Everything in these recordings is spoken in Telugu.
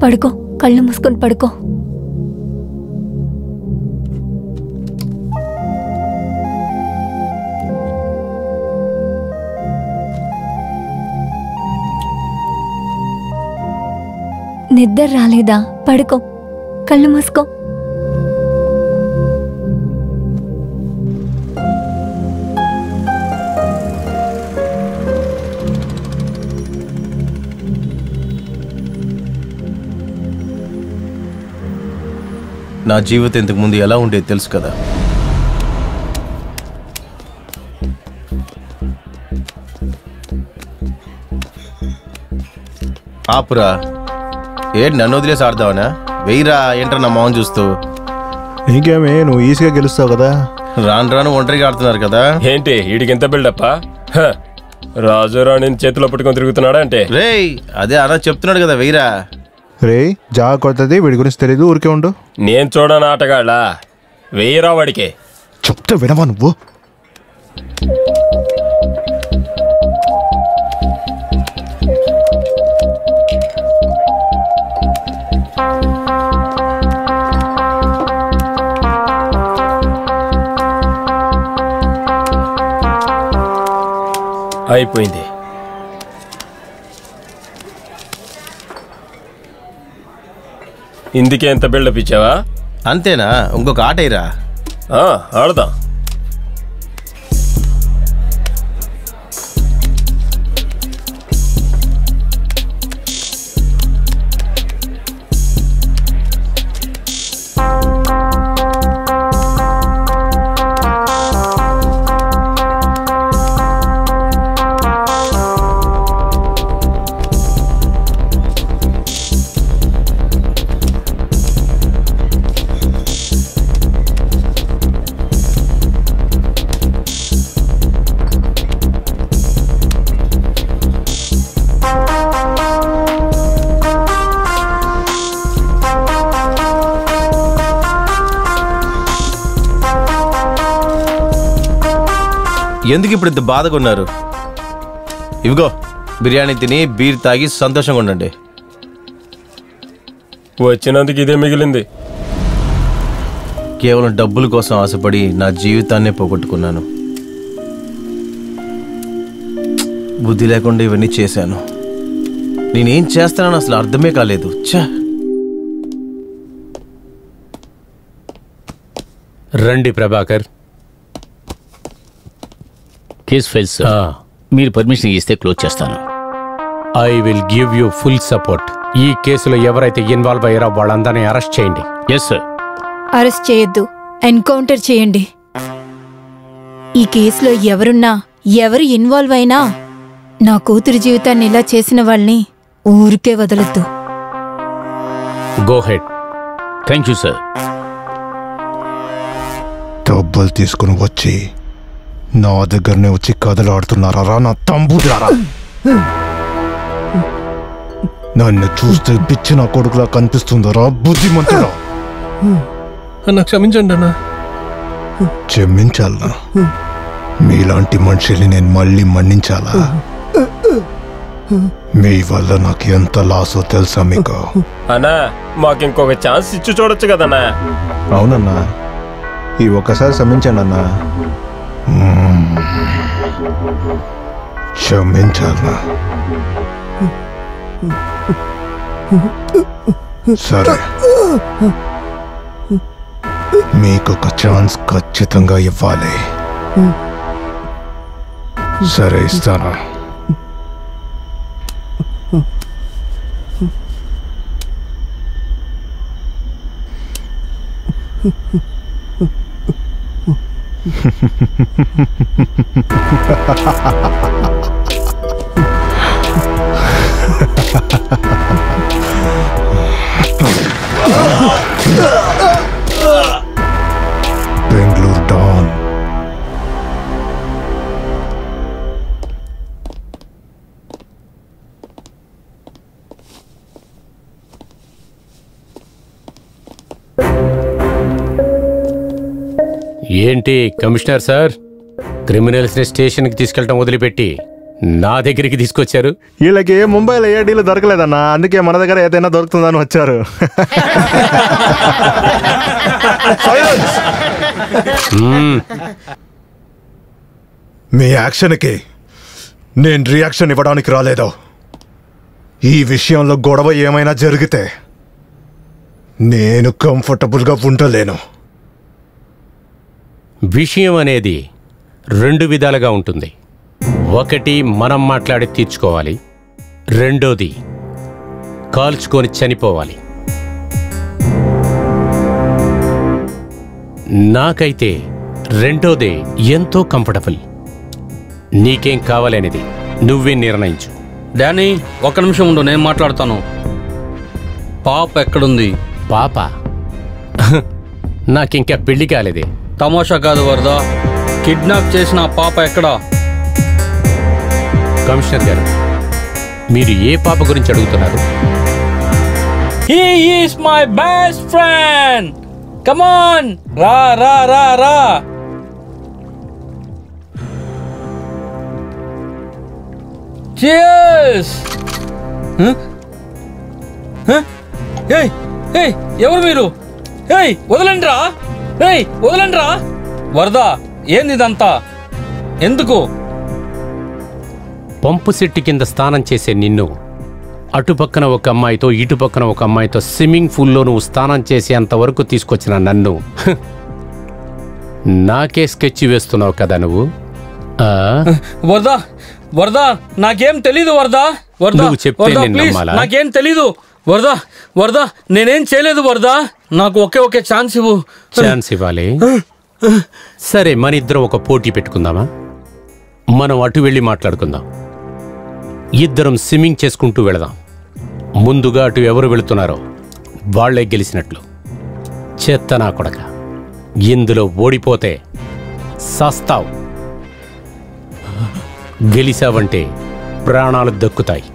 పడుకో, కళ్ళు మూసుకొని పడుకో. నిద్ర రాలేదా? పడుకో, కళ్ళు మూసుకో. నా జీవితం ఇంతకు ముందు ఎలా ఉండేది తెలుసు కదా. ఆపురా, ఏంటి నన్ను వదిలేసి ఆడదావనా? వెయ్యిరా, ఏంట్రా నా మొహం చూస్తూ. ఇంకేమే, నువ్వు ఈజీగా గెలుస్తావు కదా. రాను రాను ఒంటరిగా ఆడుతున్నారు కదా. ఏంటి వీడికి ఎంత బిల్డప్పా? రాజురాణిని చేతిలో పట్టుకొని తిరుగుతున్నాడా అంటే? రేయ్, అదే అలా చెప్తున్నాడు కదా, వెయ్యిరా. రే జాగ్రత్తది, వీడి గురించి తెలీదు, ఊరికే ఉండు. నేను చూడని ఆటగాళ్ళ, వెయ్యిరా వాడికే. చెప్తే వినవా నువ్వు? అయిపోయింది. ఇందుకే ఎంత బిల్డప్ ఇచ్చావా? అంతేనా? ఇంకొక ఆట అయిరా. ఆడదాం. ఎందుకు ఇప్పుడు ఇంత బాధగా ఉన్నారు? ఇవిగో బిర్యానీ తిని బీర్ తాగి సంతోషంగా ఉండండి. వచ్చినందుకు ఇదే మిగిలింది. కేవలం డబ్బుల కోసం ఆశపడి నా జీవితాన్నే పోగొట్టుకున్నాను. బుద్ధి లేకుండా ఇవన్నీ చేశాను. నేనేం చేస్తానని అసలు అర్థమే కాలేదు. రండి ప్రభాకర్. కేస్ ఫైల్స్ మీరు పర్మిషన్ ఇస్తే క్లోజ్ చేస్తాను. I will give you full support. ఈ కేసులో ఎవరైతే ఇన్వాల్వ్ అయ్యారో వాళ్ళందరినీ అరెస్ట్ చేయండి. Yes sir. అరెస్ట్ చేయొద్దు, ఎన్కౌంటర్ చేయండి. ఈ కేసులో ఎవరున్నా, ఎవరు ఇన్వాల్వ్ అయినా నా కూతురు జీవితాన్ని ఇలా చేసిన వాళ్ళని ఊరికే వదలొద్దు. Go head. Thank you sir. డబ్బులు తీసుకుని వచ్చి నా దగ్గరనే వచ్చి కథలాడుతున్నారా నా తంబులారా? నన్ను చూస్తే పిచ్చి నా కొడుకులా కనిపిస్తుందరా బుద్ధిమంతుడా? అన్న క్షమించండి అన్న. క్షమించాలా? మీలాంటి మనుషుల్ని నేను మళ్ళీ మన్నించాలా? మీ వల్ల నాకు ఎంత లాసో తెలుసా మీకు? అన్నా మాకు ఇంకొక ఛాన్స్ ఇచ్చి చూడొచ్చు కదన్నా. అవునన్నా, ఈ ఒక్కసారి క్షమించండి అన్నా. క్షమించాలా? సరే, మీకొక ఛాన్స్ ఖచ్చితంగా ఇవ్వాలి. సరే, ఇస్తాను. బెంగళూరు డాన్. ఏంటి కమిషనర్ సార్, క్రిమినల్స్ని స్టేషన్కి తీసుకెళ్ళటం వదిలిపెట్టి నా దగ్గరికి తీసుకొచ్చారు? వీళ్ళకి ముంబైలో ఏ డీలు దొరకలేదన్నా, అందుకే మన దగ్గర ఏదైనా దొరుకుతుందని వచ్చారు. మీ యాక్షన్కి నేను రియాక్షన్ ఇవ్వడానికి రాలేదు. ఈ విషయంలో గొడవ ఏమైనా జరిగితే నేను కంఫర్టబుల్గా ఉండలేను. విషయం అనేది 2 విధాలుగా ఉంటుంది. ఒకటి మనం మాట్లాడి తీర్చుకోవాలి, రెండోది కాల్చుకొని చనిపోవాలి. నాకైతే రెండోదే ఎంతో కంఫర్టబుల్. నీకేం కావాలనేది నువ్వే నిర్ణయించు. డానీ, ఒక్క నిమిషం ఉండు, నేను మాట్లాడతాను. పాప ఎక్కడుంది? పాప? నాకింకా పెళ్లి కాలేదే. తమాషా కాదు వరదా, కిడ్నాప్ చేసిన ఆ పాప ఎక్కడా? కమిషనర్ గారు, మీరు ఏ పాప గురించి అడుగుతున్నారు? He is my best friend. Come on, రా రా రా రా. Cheers. ఏయ్ ఏయ్, ఎవరు మీరు? ఏయ్, వదలండి రా. ఏయ్, వదలండి రా. వరదా, ఏంది ఇదంతా? ఎందుకు? పంపు సెట్టు కింద స్నానం చేసే నిన్ను అటుపక్కన ఒక అమ్మాయితో ఇటుపక్కన ఒక అమ్మాయితో స్విమ్మింగ్ పూల్లో నువ్వు స్నానం చేసేంతవరకు తీసుకొచ్చిన నన్ను నాకే స్కెచ్ వేస్తున్నావు కదా నువ్వు. వరదా వరదా, నాకేం తెలీదు వరదా. వరదా, నువ్వు చెప్తే నేను ప్లీజ్, నమ్మాలా? నాకేం తెలీదు వరదా. వరదా, నేనేం చేయలేదు వరదా. నాకు ఒకే ఛాన్స్ ఇవ్వు. ఛాన్స్ ఇవ్వాలి? సరే, మన ఇద్దరం ఒక పోటీ పెట్టుకుందామా? మనం అటు వెళ్ళి మాట్లాడుకుందాం. ఇద్దరం స్విమ్మింగ్ చేసుకుంటూ వెళదాం. ముందుగా అటు ఎవరు వెళుతున్నారో వాళ్లే గెలిచినట్లు. చెత్త నా కొడక, ఇందులో ఓడిపోతే సస్తావు, గెలిచావంటే ప్రాణాలు దక్కుతాయి.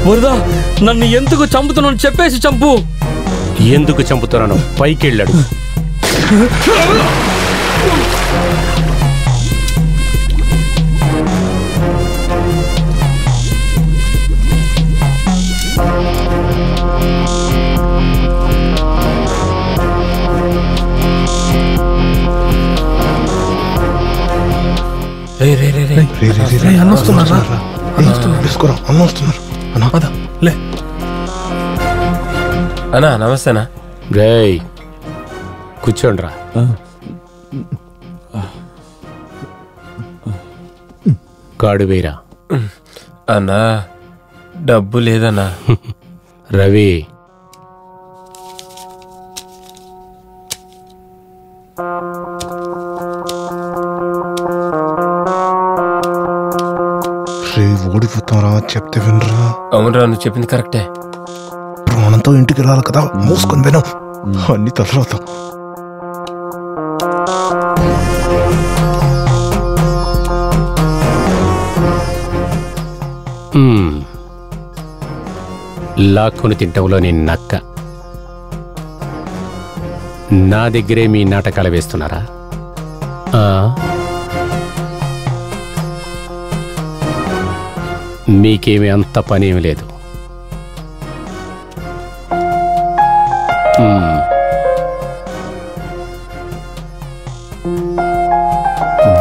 వరదా, నన్ను ఎందుకు చంపుతున్నాను చెప్పేసి చంపు. ఎందుకు చంపుతున్నాను? పైకెళ్ళాడు. అన్నా నమస్తేనా. రేయ్, కూర్చోండ్రా. కాడు వేరా. అన్నా డబ్బు లేదన్నా. రవి, ఓడిపోతారా? చెప్తే వినరా? అవునరా, నువ్వు చెప్పింది కరెక్టే. ప్రాణంతో ఇంటికి వెళ్ళాలి కదా, మూసుకొని విను. అన్ని తర్వాత లాక్కుని తింటంలో నీ నక్క. నా దగ్గరే మీ నాటకాలు వేస్తున్నారా? మీకేమీ అంత పనేమి లేదు.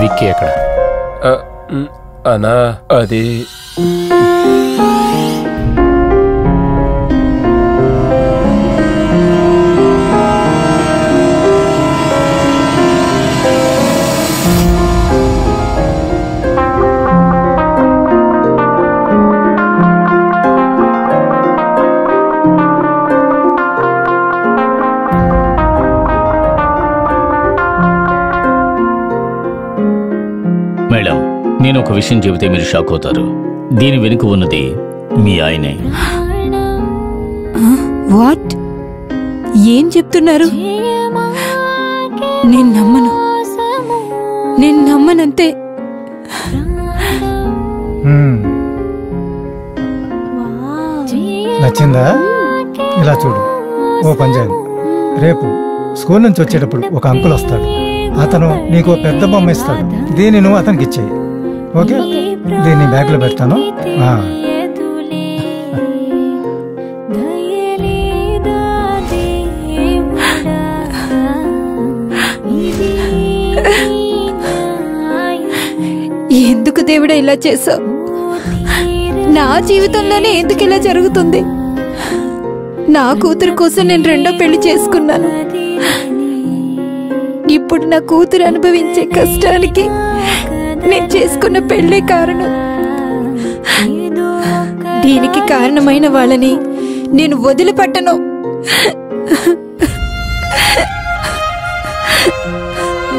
విక్కీ ఎక్కడ? అన్నా అది ఒక విషయం చెబితే మీరు షాక్ అవుతారు. దీని వెనుక ఉన్నది మీ ఆయనే. వాట్? ఏం చెప్తున్నారు? నేను నమ్మనంతే. నచ్చిందా? ఇలా చూడు, ఓ పంజాబ్, రేపు స్కూల్ నుంచి వచ్చేటప్పుడు ఒక అంకుల్ వస్తాడు. అతను నీకు పెద్ద బొమ్మ ఇస్తాడు. దీన్ని నువ్వు అతనికి ఇచ్చేయి. ఓకే? దీన్ని బ్యాగ్లో పెడతాను. ఎందుకు దేవుడా ఇలా చేసావు? నా జీవితంలోనే ఎందుకు ఇలా జరుగుతుంది? నా కూతురు కోసం నేను రెండో పెళ్లి చేసుకున్నాను. ఇప్పుడు నా కూతురు అనుభవించే కష్టానికి నేను చేసుకున్న పెళ్లే కారణం. దీనికి కారణమైన వాళ్ళని నేను వదిలిపెట్టను.